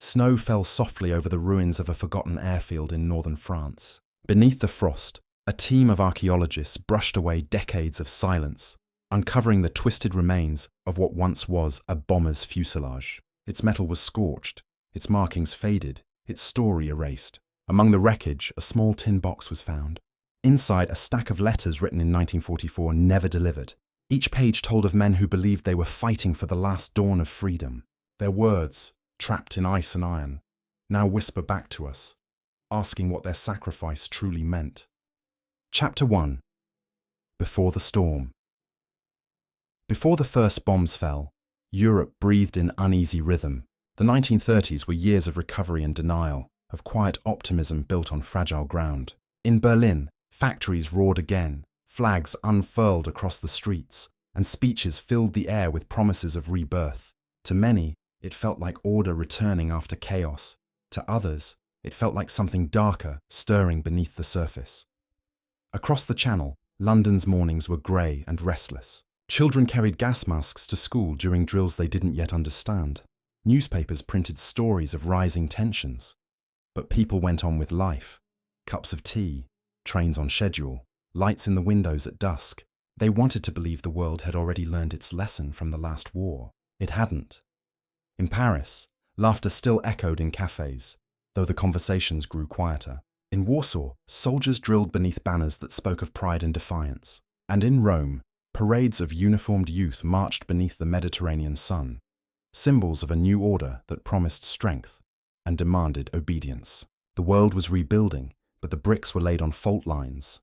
Snow fell softly over the ruins of a forgotten airfield in northern France. Beneath the frost, a team of archaeologists brushed away decades of silence, uncovering the twisted remains of what once was a bomber's fuselage. Its metal was scorched, its markings faded, its story erased. Among the wreckage, a small tin box was found. Inside, a stack of letters written in 1944, never delivered. Each page told of men who believed they were fighting for the last dawn of freedom. Their words, trapped in ice and iron, now whisper back to us, asking what their sacrifice truly meant. Chapter 1. Before the Storm. Before the first bombs fell, Europe breathed in uneasy rhythm. The 1930s were years of recovery and denial, of quiet optimism built on fragile ground. In Berlin, factories roared again, flags unfurled across the streets, and speeches filled the air with promises of rebirth. To many, it felt like order returning after chaos. To others, it felt like something darker stirring beneath the surface. Across the Channel, London's mornings were grey and restless. Children carried gas masks to school during drills they didn't yet understand. Newspapers printed stories of rising tensions. But people went on with life. Cups of tea, trains on schedule, lights in the windows at dusk. They wanted to believe the world had already learned its lesson from the last war. It hadn't. In Paris, laughter still echoed in cafes, though the conversations grew quieter. In Warsaw, soldiers drilled beneath banners that spoke of pride and defiance. And in Rome, parades of uniformed youth marched beneath the Mediterranean sun, symbols of a new order that promised strength and demanded obedience. The world was rebuilding, but the bricks were laid on fault lines.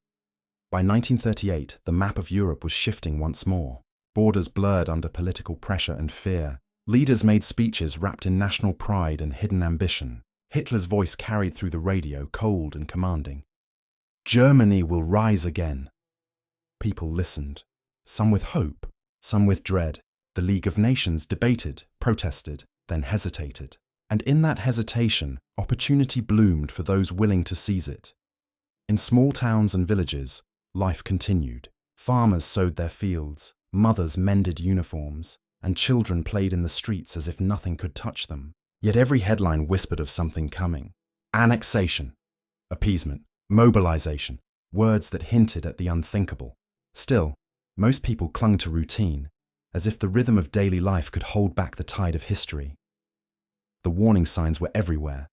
By 1938, the map of Europe was shifting once more. Borders blurred under political pressure and fear. Leaders made speeches wrapped in national pride and hidden ambition. Hitler's voice carried through the radio, cold and commanding. Germany will rise again. People listened, some with hope, some with dread. The League of Nations debated, protested, then hesitated. And in that hesitation, opportunity bloomed for those willing to seize it. In small towns and villages, life continued. Farmers sowed their fields, mothers mended uniforms, and children played in the streets as if nothing could touch them. Yet every headline whispered of something coming. Annexation, appeasement, mobilization, words that hinted at the unthinkable. Still, most people clung to routine, as if the rhythm of daily life could hold back the tide of history. The warning signs were everywhere.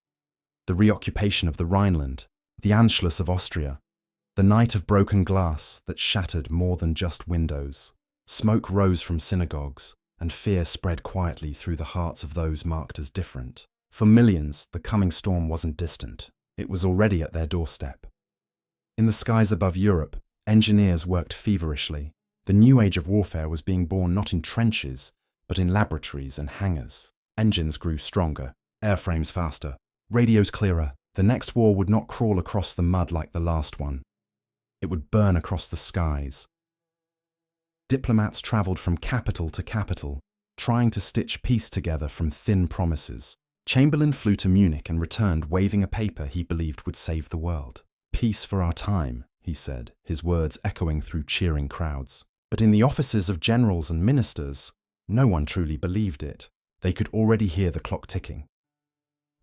The reoccupation of the Rhineland, the Anschluss of Austria, the night of broken glass that shattered more than just windows. Smoke rose from synagogues, and fear spread quietly through the hearts of those marked as different. For millions, the coming storm wasn't distant. It was already at their doorstep. In the skies above Europe, engineers worked feverishly. The new age of warfare was being born not in trenches, but in laboratories and hangars. Engines grew stronger, airframes faster, radios clearer. The next war would not crawl across the mud like the last one. It would burn across the skies. Diplomats travelled from capital to capital, trying to stitch peace together from thin promises. Chamberlain flew to Munich and returned waving a paper he believed would save the world. Peace for our time, he said, his words echoing through cheering crowds. But in the offices of generals and ministers, no one truly believed it. They could already hear the clock ticking.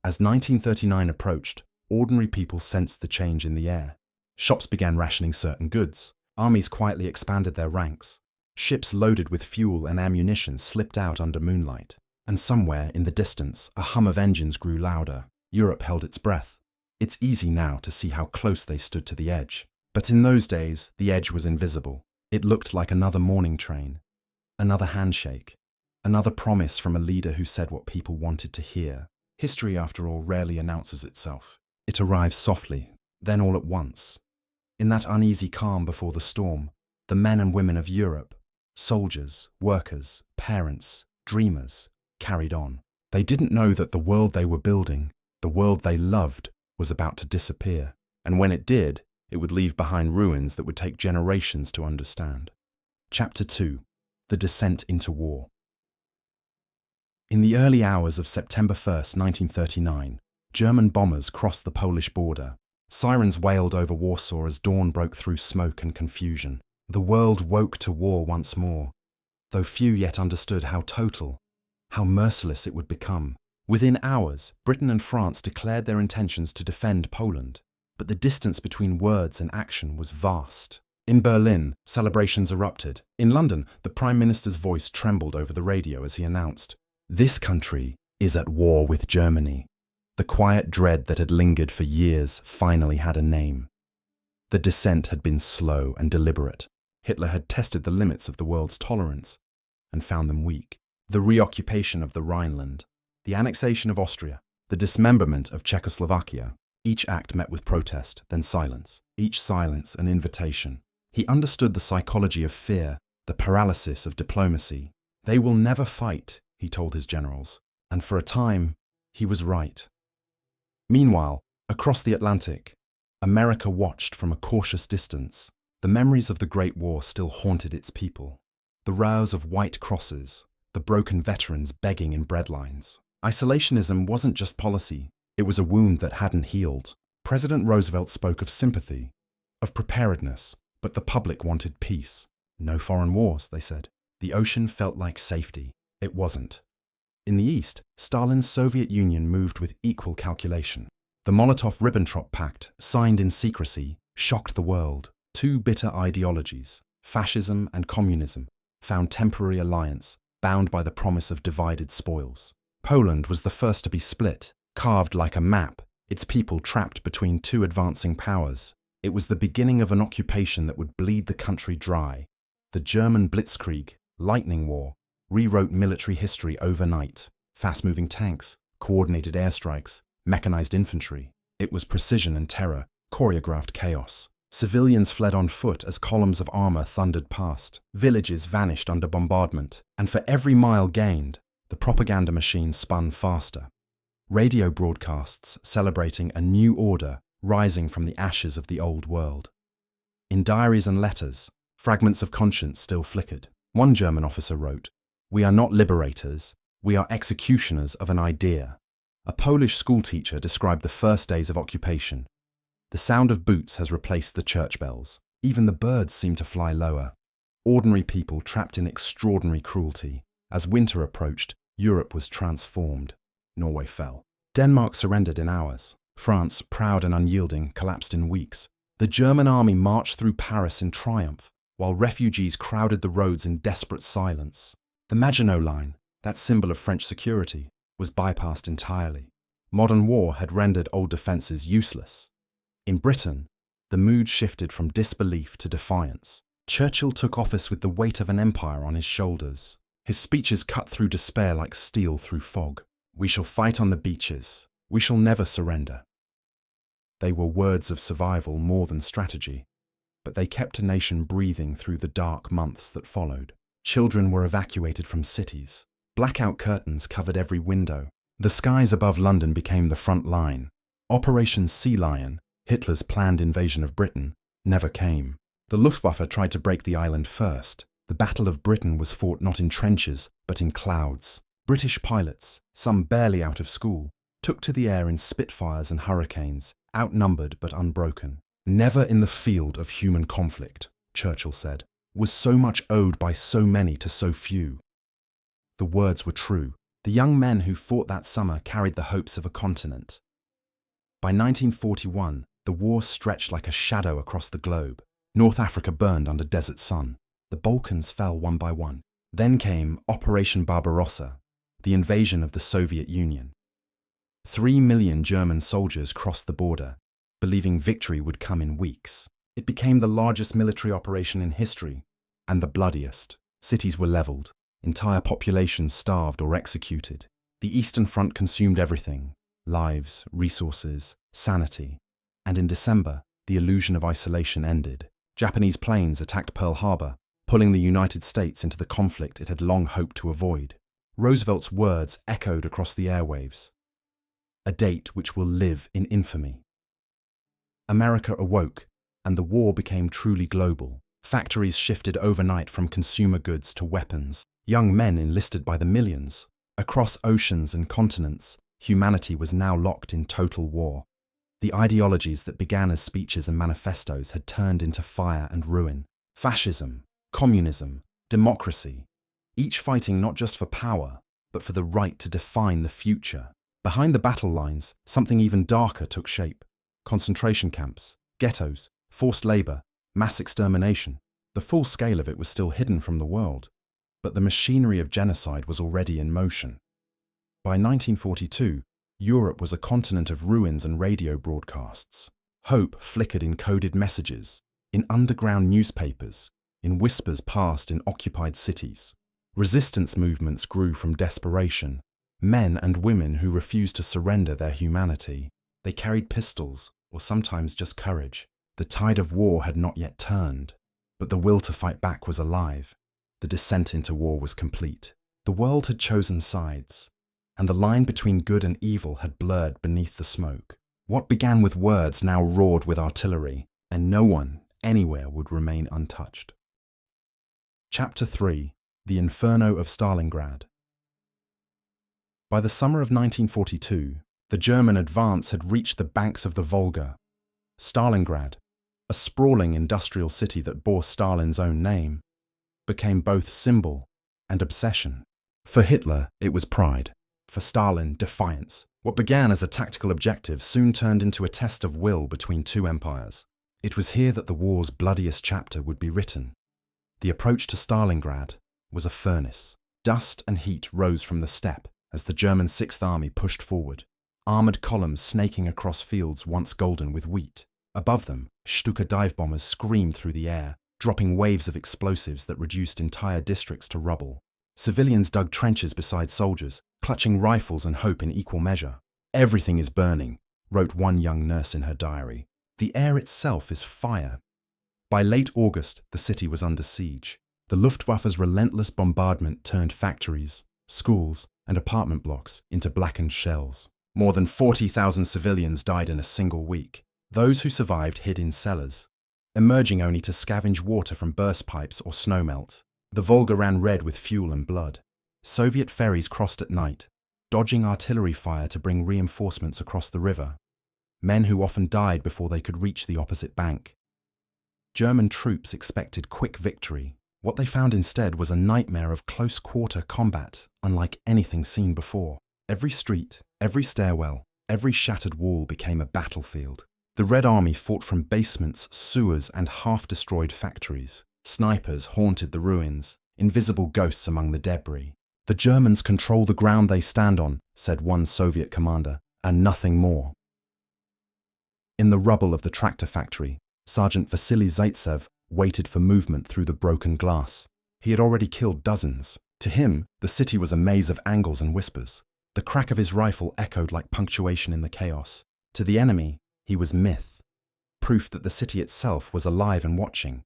As 1939 approached, ordinary people sensed the change in the air. Shops began rationing certain goods. Armies quietly expanded their ranks. Ships loaded with fuel and ammunition slipped out under moonlight. And somewhere in the distance, a hum of engines grew louder. Europe held its breath. It's easy now to see how close they stood to the edge. But in those days, the edge was invisible. It looked like another morning train, another handshake, another promise from a leader who said what people wanted to hear. History, after all, rarely announces itself. It arrives softly, then all at once. In that uneasy calm before the storm, the men and women of Europe, soldiers, workers, parents, dreamers, carried on. They didn't know that the world they were building, the world they loved, was about to disappear. And when it did, it would leave behind ruins that would take generations to understand. Chapter 2. The Descent into War. In the early hours of September 1st, 1939, German bombers crossed the Polish border. Sirens wailed over Warsaw as dawn broke through smoke and confusion. The world woke to war once more, though few yet understood how total, how merciless it would become. Within hours, Britain and France declared their intentions to defend Poland, but the distance between words and action was vast. In Berlin, celebrations erupted. In London, the Prime Minister's voice trembled over the radio as he announced, "This country is at war with Germany." The quiet dread that had lingered for years finally had a name. The descent had been slow and deliberate. Hitler had tested the limits of the world's tolerance and found them weak. The reoccupation of the Rhineland, the annexation of Austria, the dismemberment of Czechoslovakia, each act met with protest, then silence, each silence an invitation. He understood the psychology of fear, the paralysis of diplomacy. They will never fight, he told his generals, and for a time, he was right. Meanwhile, across the Atlantic, America watched from a cautious distance. The memories of the Great War still haunted its people. The rows of white crosses, the broken veterans begging in breadlines. Isolationism wasn't just policy, it was a wound that hadn't healed. President Roosevelt spoke of sympathy, of preparedness, but the public wanted peace. No foreign wars, they said. The ocean felt like safety. It wasn't. In the East, Stalin's Soviet Union moved with equal calculation. The Molotov-Ribbentrop Pact, signed in secrecy, shocked the world. Two bitter ideologies, fascism and communism, found temporary alliance, bound by the promise of divided spoils. Poland was the first to be split, carved like a map, its people trapped between two advancing powers. It was the beginning of an occupation that would bleed the country dry. The German Blitzkrieg, Lightning War, rewrote military history overnight. Fast-moving tanks, coordinated airstrikes, mechanized infantry. It was precision and terror, choreographed chaos. Civilians fled on foot as columns of armor thundered past. Villages vanished under bombardment, and for every mile gained, the propaganda machine spun faster. Radio broadcasts celebrating a new order rising from the ashes of the old world. In diaries and letters, fragments of conscience still flickered. One German officer wrote, "We are not liberators, we are executioners of an idea." A Polish schoolteacher described the first days of occupation. The sound of boots has replaced the church bells. Even the birds seem to fly lower. Ordinary people trapped in extraordinary cruelty. As winter approached, Europe was transformed. Norway fell. Denmark surrendered in hours. France, proud and unyielding, collapsed in weeks. The German army marched through Paris in triumph, while refugees crowded the roads in desperate silence. The Maginot Line, that symbol of French security, was bypassed entirely. Modern war had rendered old defences useless. In Britain, the mood shifted from disbelief to defiance. Churchill took office with the weight of an empire on his shoulders. His speeches cut through despair like steel through fog. "We shall fight on the beaches. We shall never surrender." They were words of survival more than strategy, but they kept a nation breathing through the dark months that followed. Children were evacuated from cities. Blackout curtains covered every window. The skies above London became the front line. Operation Sea Lion, Hitler's planned invasion of Britain, never came. The Luftwaffe tried to break the island first. The Battle of Britain was fought not in trenches, but in clouds. British pilots, some barely out of school, took to the air in Spitfires and Hurricanes, outnumbered but unbroken. "Never in the field of human conflict," Churchill said, "was so much owed by so many to so few." The words were true. The young men who fought that summer carried the hopes of a continent. By 1941, the war stretched like a shadow across the globe. North Africa burned under desert sun. The Balkans fell one by one. Then came Operation Barbarossa, the invasion of the Soviet Union. 3 million German soldiers crossed the border, believing victory would come in weeks. It became the largest military operation in history, and the bloodiest. Cities were leveled, entire populations starved or executed. The Eastern Front consumed everything: lives, resources, sanity. And in December, the illusion of isolation ended. Japanese planes attacked Pearl Harbor, pulling the United States into the conflict it had long hoped to avoid. Roosevelt's words echoed across the airwaves. A date which will live in infamy. America awoke, and the war became truly global. Factories shifted overnight from consumer goods to weapons. Young men enlisted by the millions. Across oceans and continents, humanity was now locked in total war. The ideologies that began as speeches and manifestos had turned into fire and ruin. Fascism, communism, democracy, each fighting not just for power, but for the right to define the future. Behind the battle lines, something even darker took shape. Concentration camps, ghettos, forced labor, mass extermination. The full scale of it was still hidden from the world, but the machinery of genocide was already in motion. By 1942, Europe was a continent of ruins and radio broadcasts. Hope flickered in coded messages, in underground newspapers, in whispers passed in occupied cities. Resistance movements grew from desperation. Men and women who refused to surrender their humanity. They carried pistols, or sometimes just courage. The tide of war had not yet turned, but the will to fight back was alive. The descent into war was complete. The world had chosen sides, and the line between good and evil had blurred beneath the smoke. What began with words now roared with artillery, and no one, anywhere, would remain untouched. Chapter 3: The Inferno of Stalingrad. By the summer of 1942, the German advance had reached the banks of the Volga. Stalingrad, a sprawling industrial city that bore Stalin's own name, became both symbol and obsession. For Hitler, it was pride. For Stalin, defiance. What began as a tactical objective soon turned into a test of will between two empires. It was here that the war's bloodiest chapter would be written. The approach to Stalingrad was a furnace. Dust and heat rose from the steppe as the German Sixth Army pushed forward, armoured columns snaking across fields once golden with wheat. Above them, Stuka dive bombers screamed through the air, dropping waves of explosives that reduced entire districts to rubble. Civilians dug trenches beside soldiers, clutching rifles and hope in equal measure. "Everything is burning," wrote one young nurse in her diary. "The air itself is fire." By late August, the city was under siege. The Luftwaffe's relentless bombardment turned factories, schools, and apartment blocks into blackened shells. More than 40,000 civilians died in a single week. Those who survived hid in cellars, emerging only to scavenge water from burst pipes or snowmelt. The Volga ran red with fuel and blood. Soviet ferries crossed at night, dodging artillery fire to bring reinforcements across the river. Men who often died before they could reach the opposite bank. German troops expected quick victory. What they found instead was a nightmare of close-quarter combat, unlike anything seen before. Every street, every stairwell, every shattered wall became a battlefield. The Red Army fought from basements, sewers, and half-destroyed factories. Snipers haunted the ruins, invisible ghosts among the debris. "The Germans control the ground they stand on," said one Soviet commander, "and nothing more." In the rubble of the tractor factory, Sergeant Vasily Zaitsev waited for movement through the broken glass. He had already killed dozens. To him, the city was a maze of angles and whispers. The crack of his rifle echoed like punctuation in the chaos. To the enemy, he was myth, proof that the city itself was alive and watching.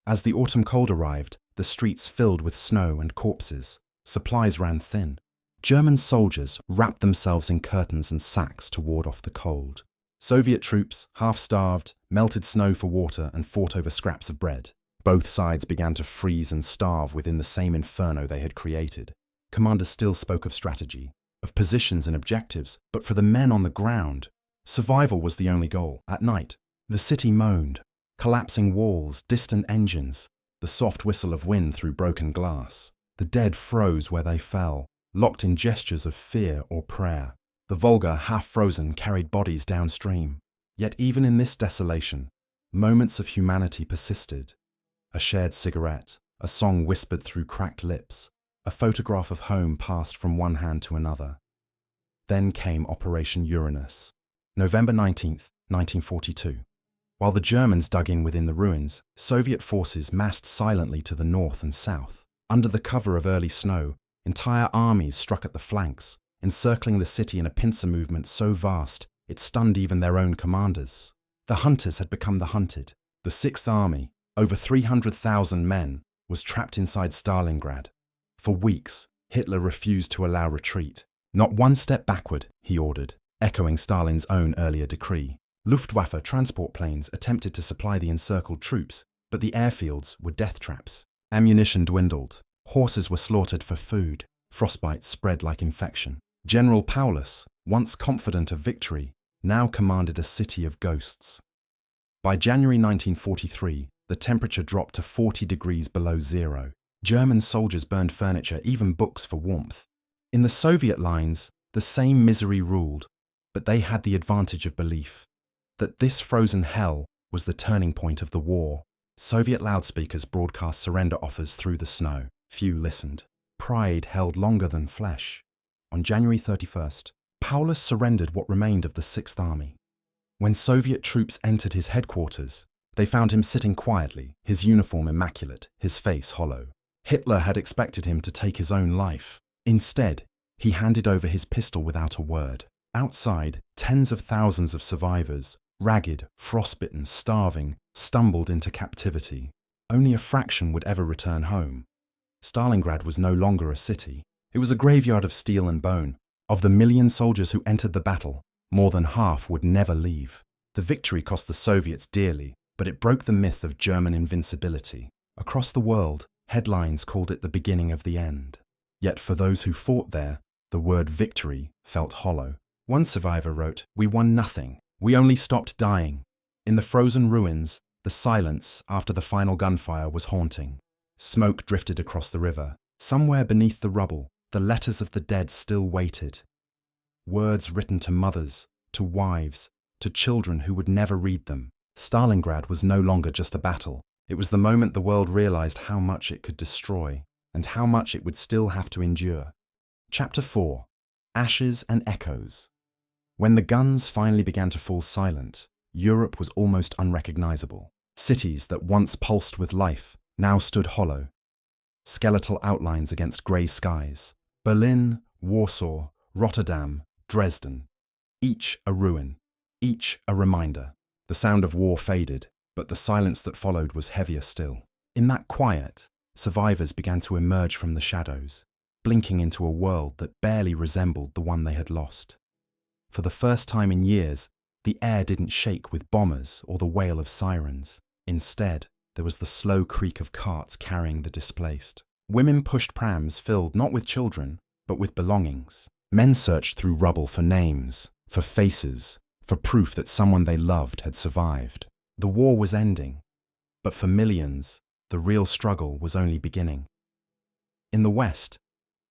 As the autumn cold arrived, the streets filled with snow and corpses. Supplies ran thin. German soldiers wrapped themselves in curtains and sacks to ward off the cold. Soviet troops, half-starved, melted snow for water and fought over scraps of bread. Both sides began to freeze and starve within the same inferno they had created. Commanders still spoke of strategy, of positions and objectives, but for the men on the ground, survival was the only goal. At night, the city moaned. Collapsing walls, distant engines, the soft whistle of wind through broken glass. The dead froze where they fell, locked in gestures of fear or prayer. The Volga, half-frozen, carried bodies downstream. Yet even in this desolation, moments of humanity persisted. A shared cigarette, a song whispered through cracked lips, a photograph of home passed from one hand to another. Then came Operation Uranus, November 19th, 1942. While the Germans dug in within the ruins, Soviet forces massed silently to the north and south. Under the cover of early snow, entire armies struck at the flanks, encircling the city in a pincer movement so vast it stunned even their own commanders. The hunters had become the hunted. The Sixth Army, over 300,000 men, was trapped inside Stalingrad. For weeks, Hitler refused to allow retreat. "Not one step backward," he ordered, echoing Stalin's own earlier decree. Luftwaffe transport planes attempted to supply the encircled troops, but the airfields were death traps. Ammunition dwindled. Horses were slaughtered for food. Frostbite spread like infection. General Paulus, once confident of victory, now commanded a city of ghosts. By January 1943, the temperature dropped to 40 degrees below zero. German soldiers burned furniture, even books, for warmth. In the Soviet lines, The same misery ruled, but they had the advantage of belief that this frozen hell was the turning point of the war. Soviet loudspeakers broadcast surrender offers through the snow. Few listened. Pride held longer than flesh. On January 31st, Paulus surrendered what remained of the Sixth Army. When Soviet troops entered his headquarters, they found him sitting quietly, his uniform immaculate, his face hollow. Hitler had expected him to take his own life. Instead, he handed over his pistol without a word. Outside, tens of thousands of survivors, ragged, frostbitten, starving, stumbled into captivity. Only a fraction would ever return home. Stalingrad was no longer a city. It was a graveyard of steel and bone. Of the million soldiers who entered the battle, more than half would never leave. The victory cost the Soviets dearly, but it broke the myth of German invincibility. Across the world, headlines called it the beginning of the end. Yet for those who fought there, the word victory felt hollow. One survivor wrote, "We won nothing. We only stopped dying." In the frozen ruins, the silence after the final gunfire was haunting. Smoke drifted across the river. Somewhere beneath the rubble, the letters of the dead still waited. Words written to mothers, to wives, to children who would never read them. Stalingrad was no longer just a battle. It was the moment the world realized how much it could destroy and how much it would still have to endure. Chapter 4. Ashes and Echoes. When the guns finally began to fall silent, Europe was almost unrecognizable. Cities that once pulsed with life now stood hollow. Skeletal outlines against grey skies. Berlin, Warsaw, Rotterdam, Dresden. Each a ruin, each a reminder. The sound of war faded, but the silence that followed was heavier still. In that quiet, survivors began to emerge from the shadows, blinking into a world that barely resembled the one they had lost. For the first time in years, the air didn't shake with bombers or the wail of sirens. Instead, there was the slow creak of carts carrying the displaced. Women pushed prams filled not with children, but with belongings. Men searched through rubble for names, for faces, for proof that someone they loved had survived. The war was ending, but for millions, the real struggle was only beginning. In the West,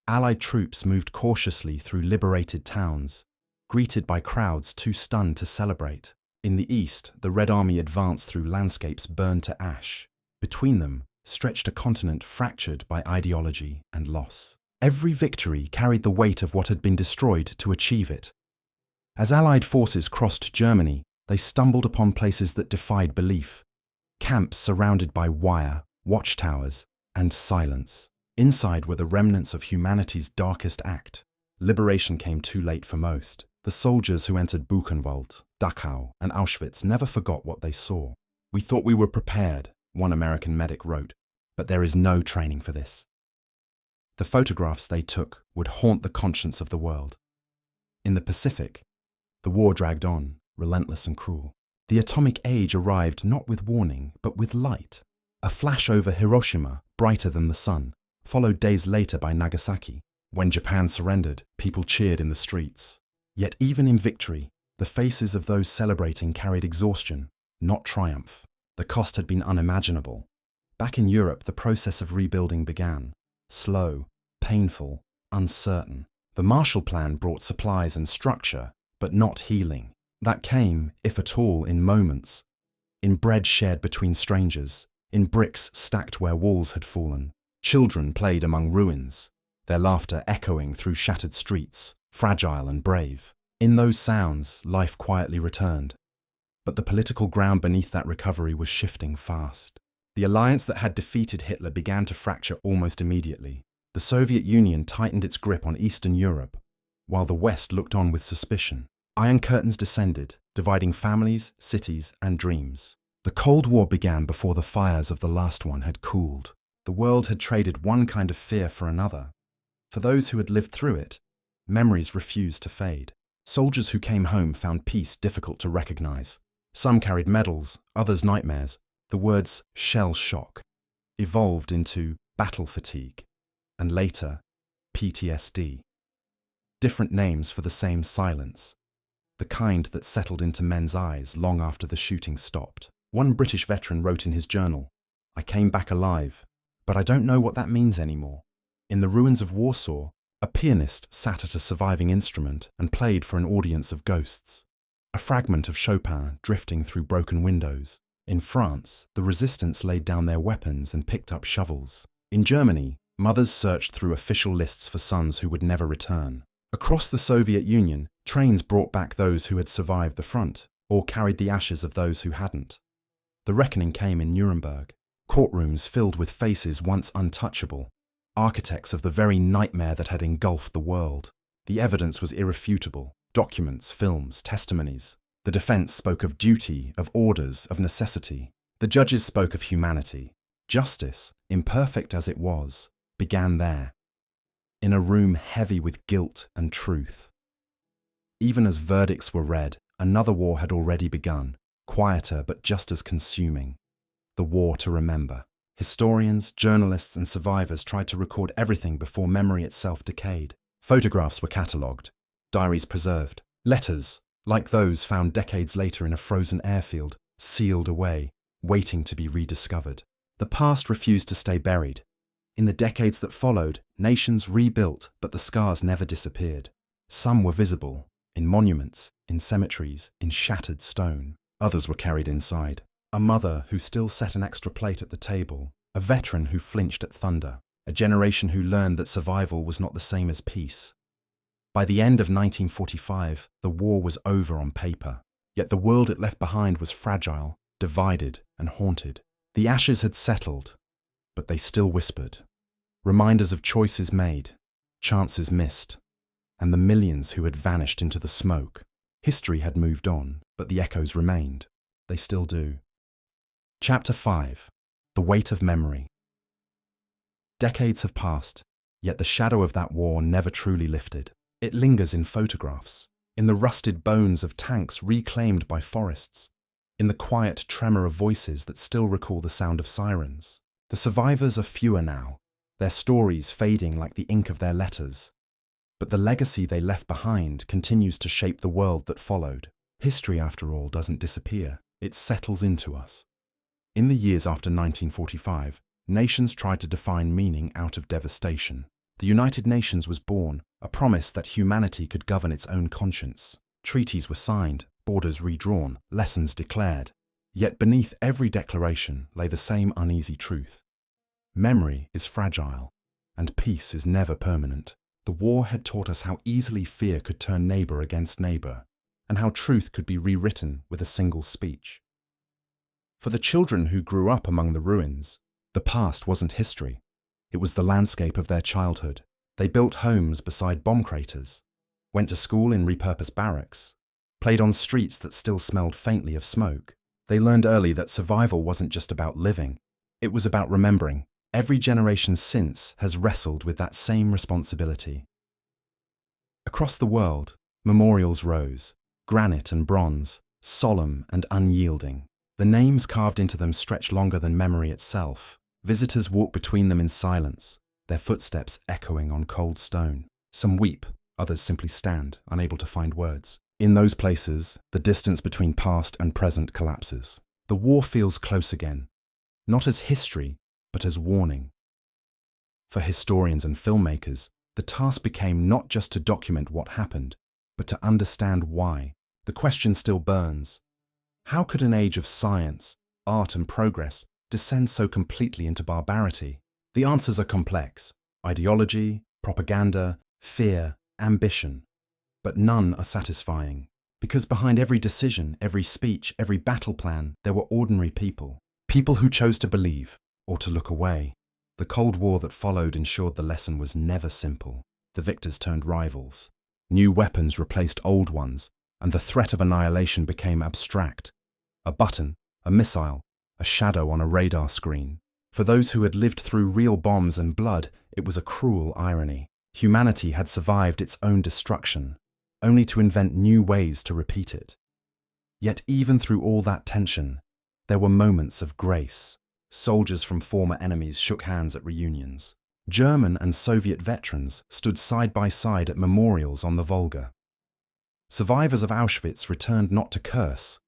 Allied troops moved cautiously through liberated towns, greeted by crowds too stunned to celebrate. In the East, the Red Army advanced through landscapes burned to ash. Between them stretched a continent fractured by ideology and loss. Every victory carried the weight of what had been destroyed to achieve it. As Allied forces crossed Germany, they stumbled upon places that defied belief. Camps surrounded by wire, watchtowers, and silence. Inside were the remnants of humanity's darkest act. Liberation came too late for most. The soldiers who entered Buchenwald, Dachau, and Auschwitz never forgot what they saw. "We thought we were prepared," one American medic wrote, "but there is no training for this." The photographs they took would haunt the conscience of the world. In the Pacific, the war dragged on, relentless and cruel. The atomic age arrived not with warning, but with light. A flash over Hiroshima, brighter than the sun, followed days later by Nagasaki. When Japan surrendered, people cheered in the streets. Yet even in victory, the faces of those celebrating carried exhaustion, not triumph. The cost had been unimaginable. Back in Europe, the process of rebuilding began. Slow, painful, uncertain. The Marshall Plan brought supplies and structure, but not healing. That came, if at all, in moments. In bread shared between strangers, in bricks stacked where walls had fallen. Children played among ruins, their laughter echoing through shattered streets, fragile and brave. In those sounds, life quietly returned. But the political ground beneath that recovery was shifting fast. The alliance that had defeated Hitler began to fracture almost immediately. The Soviet Union tightened its grip on Eastern Europe, while the West looked on with suspicion. Iron curtains descended, dividing families, cities, and dreams. The Cold War began before the fires of the last one had cooled. The world had traded one kind of fear for another. For those who had lived through it, memories refused to fade. Soldiers who came home found peace difficult to recognize. Some carried medals, others nightmares. The words shell shock evolved into battle fatigue, and later, PTSD. Different names for the same silence, the kind that settled into men's eyes long after the shooting stopped. One British veteran wrote in his journal, "I came back alive, but I don't know what that means anymore." In the ruins of Warsaw, A pianist sat at a surviving instrument and played for an audience of ghosts. A fragment of Chopin drifting through broken windows. In France, the resistance laid down their weapons and picked up shovels. In Germany, mothers searched through official lists for sons who would never return. Across the Soviet Union, trains brought back those who had survived the front, or carried the ashes of those who hadn't. The reckoning came in Nuremberg. Courtrooms filled with faces once untouchable, architects of the very nightmare that had engulfed the world. The evidence was irrefutable. Documents, films, testimonies. The defense spoke of duty, of orders, of necessity. The judges spoke of humanity. Justice, imperfect as it was, began there, in a room heavy with guilt and truth. Even as verdicts were read, another war had already begun, quieter but just as consuming. The war to remember. Historians, journalists, and survivors tried to record everything before memory itself decayed. Photographs were catalogued, diaries preserved, letters, like those found decades later in a frozen airfield, sealed away, waiting to be rediscovered. The past refused to stay buried. In the decades that followed, nations rebuilt, but the scars never disappeared. Some were visible, in monuments, in cemeteries, in shattered stone. Others were carried inside. A mother who still set an extra plate at the table, a veteran who flinched at thunder, a generation who learned that survival was not the same as peace. By the end of 1945, the war was over on paper, yet the world it left behind was fragile, divided, and haunted. The ashes had settled, but they still whispered. Reminders of choices made, chances missed, and the millions who had vanished into the smoke. History had moved on, but the echoes remained. They still do. Chapter 5. The Weight of Memory. Decades have passed, yet the shadow of that war never truly lifted. It lingers in photographs, in the rusted bones of tanks reclaimed by forests, in the quiet tremor of voices that still recall the sound of sirens. The survivors are fewer now, their stories fading like the ink of their letters. But the legacy they left behind continues to shape the world that followed. History, after all, doesn't disappear. It settles into us. In the years after 1945, nations tried to define meaning out of devastation. The United Nations was born, a promise that humanity could govern its own conscience. Treaties were signed, borders redrawn, lessons declared. Yet beneath every declaration lay the same uneasy truth. Memory is fragile, and peace is never permanent. The war had taught us how easily fear could turn neighbor against neighbor, and how truth could be rewritten with a single speech. For the children who grew up among the ruins, the past wasn't history. It was the landscape of their childhood. They built homes beside bomb craters, went to school in repurposed barracks, played on streets that still smelled faintly of smoke. They learned early that survival wasn't just about living. It was about remembering. Every generation since has wrestled with that same responsibility. Across the world, memorials rose, granite and bronze, solemn and unyielding. The names carved into them stretch longer than memory itself. Visitors walk between them in silence, their footsteps echoing on cold stone. Some weep, others simply stand, unable to find words. In those places, the distance between past and present collapses. The war feels close again, not as history, but as warning. For historians and filmmakers, the task became not just to document what happened, but to understand why. The question still burns. How could an age of science, art and progress descend so completely into barbarity? The answers are complex. Ideology, propaganda, fear, ambition. But none are satisfying. Because behind every decision, every speech, every battle plan, there were ordinary people. People who chose to believe, or to look away. The Cold War that followed ensured the lesson was never simple. The victors turned rivals. New weapons replaced old ones, and the threat of annihilation became abstract. A button, a missile, a shadow on a radar screen. For those who had lived through real bombs and blood, it was a cruel irony. Humanity had survived its own destruction, only to invent new ways to repeat it. Yet even through all that tension, there were moments of grace. Soldiers from former enemies shook hands at reunions. German and Soviet veterans stood side by side at memorials on the Volga. Survivors of Auschwitz returned not to curse,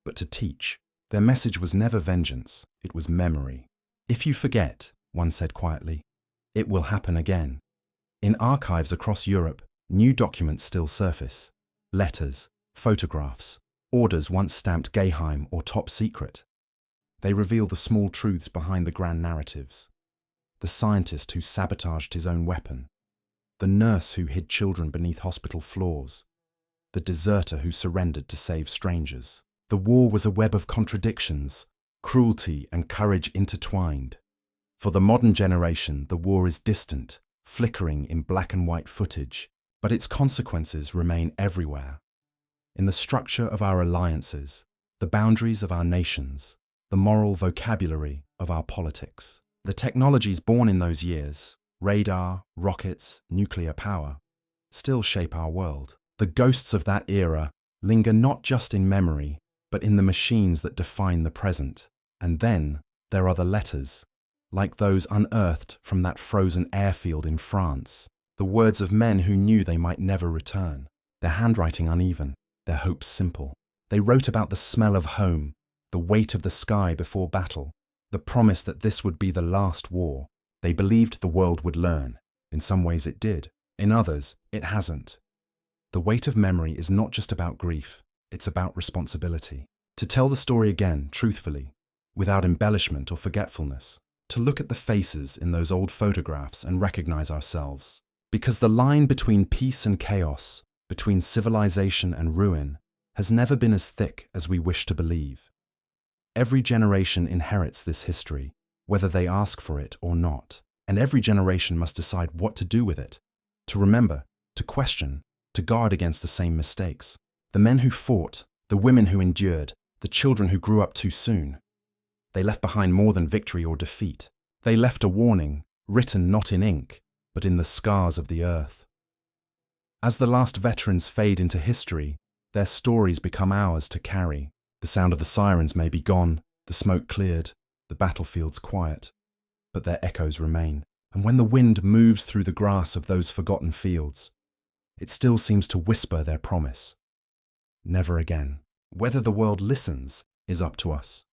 but to teach. Their message was never vengeance, it was memory. If you forget, one said quietly, it will happen again. In archives across Europe, new documents still surface. Letters, photographs, orders once stamped Geheim or top secret. They reveal the small truths behind the grand narratives. The scientist who sabotaged his own weapon. The nurse who hid children beneath hospital floors. The deserter who surrendered to save strangers. The war was a web of contradictions, cruelty and courage intertwined. For the modern generation, the war is distant, flickering in black and white footage, but its consequences remain everywhere. In the structure of our alliances, the boundaries of our nations, the moral vocabulary of our politics. The technologies born in those years, radar, rockets, nuclear power, still shape our world. The ghosts of that era linger not just in memory, but in the machines that define the present. And then there are the letters, like those unearthed from that frozen airfield in France, the words of men who knew they might never return, their handwriting uneven, their hopes simple. They wrote about the smell of home, the weight of the sky before battle, the promise that this would be the last war. They believed the world would learn. In some ways it did. In others, it hasn't. The weight of memory is not just about grief, it's about responsibility. To tell the story again, truthfully, without embellishment or forgetfulness. To look at the faces in those old photographs and recognize ourselves. Because the line between peace and chaos, between civilization and ruin, has never been as thick as we wish to believe. Every generation inherits this history, whether they ask for it or not, and every generation must decide what to do with it, to remember, to question, to guard against the same mistakes. The men who fought, the women who endured, the children who grew up too soon. They left behind more than victory or defeat. They left a warning, written not in ink, but in the scars of the earth. As the last veterans fade into history, their stories become ours to carry. The sound of the sirens may be gone, the smoke cleared, the battlefields quiet, but their echoes remain. And when the wind moves through the grass of those forgotten fields, it still seems to whisper their promise. Never again. Whether the world listens is up to us.